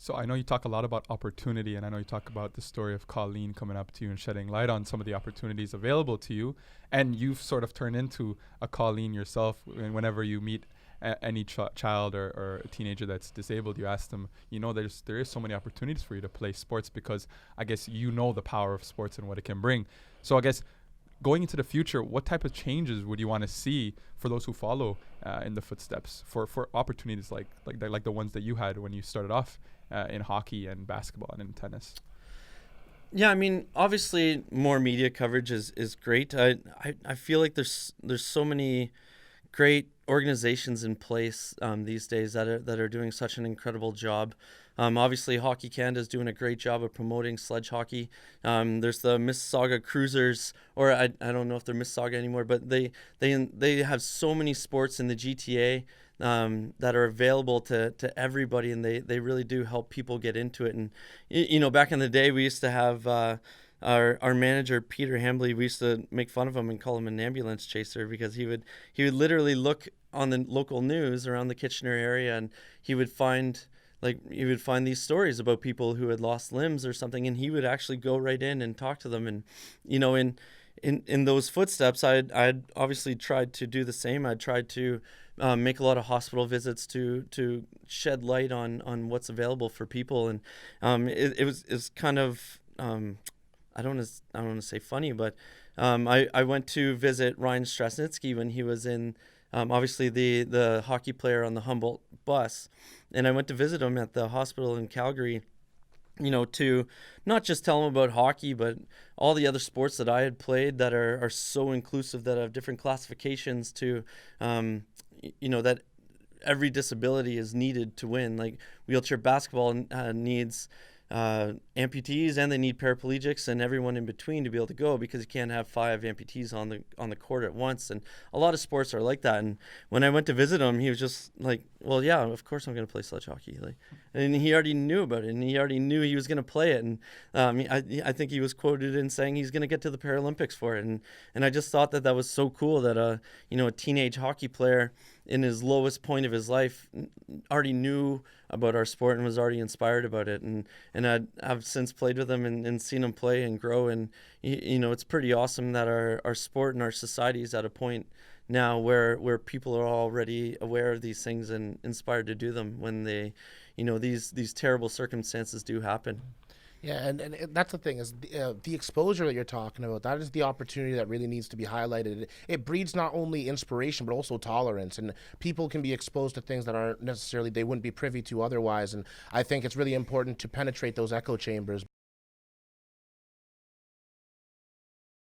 So I know you talk a lot about opportunity, and I know you talk about the story of Colleen coming up to you and shedding light on some of the opportunities available to you, and you've sort of turned into a Colleen yourself. Whenever you meet any child or a teenager that's disabled, you ask them, there is so many opportunities for you to play sports, because I guess you know the power of sports and what it can bring. So I guess going into the future, what type of changes would you want to see for those who follow in the footsteps for opportunities like the ones that you had when you started off in hockey and basketball and in tennis? Yeah, I mean, obviously more media coverage is great. I feel like there's so many great organizations in place these days that are doing such an incredible job. Obviously, Hockey Canada is doing a great job of promoting sledge hockey. There's the Mississauga Cruisers, or I don't know if they're Mississauga anymore, but they have so many sports in the GTA that are available to everybody, and they really do help people get into it. And back in the day, we used to have our manager Peter Hambley. We used to make fun of him and call him an ambulance chaser, because he would literally look on the local news around the Kitchener area, and he would find these stories about people who had lost limbs or something, and he would actually go right in and talk to them. And in those footsteps, I'd obviously tried to do the same. I'd tried to make a lot of hospital visits to shed light on what's available for people. And it was kind of I don't want to say funny, but I went to visit Ryan Strasnitsky when he was in obviously the hockey player on the Humboldt bus, and I went to visit him at the hospital in Calgary, to not just tell him about hockey, but all the other sports that I had played that are so inclusive, that have different classifications to, that every disability is needed to win. Like wheelchair basketball needs amputees, and they need paraplegics and everyone in between to be able to go, because you can't have 5 amputees on the court at once. And a lot of sports are like that. And when I went to visit him, he was just like, well, yeah, of course I'm going to play sledge hockey. And he already knew about it, and he already knew he was going to play it. And I think he was quoted in saying he's going to get to the Paralympics for it. And I just thought that was so cool that a teenage hockey player in his lowest point of his life already knew about our sport and was already inspired about it. And I've since played with him and seen him play and grow. And, it's pretty awesome that our sport and our society is at a point now where people are already aware of these things and inspired to do them when they, these terrible circumstances do happen. Yeah, and that's the thing, is the exposure that you're talking about. That is the opportunity that really needs to be highlighted. It breeds not only inspiration but also tolerance, and people can be exposed to things that aren't necessarily they wouldn't be privy to otherwise. And I think it's really important to penetrate those echo chambers.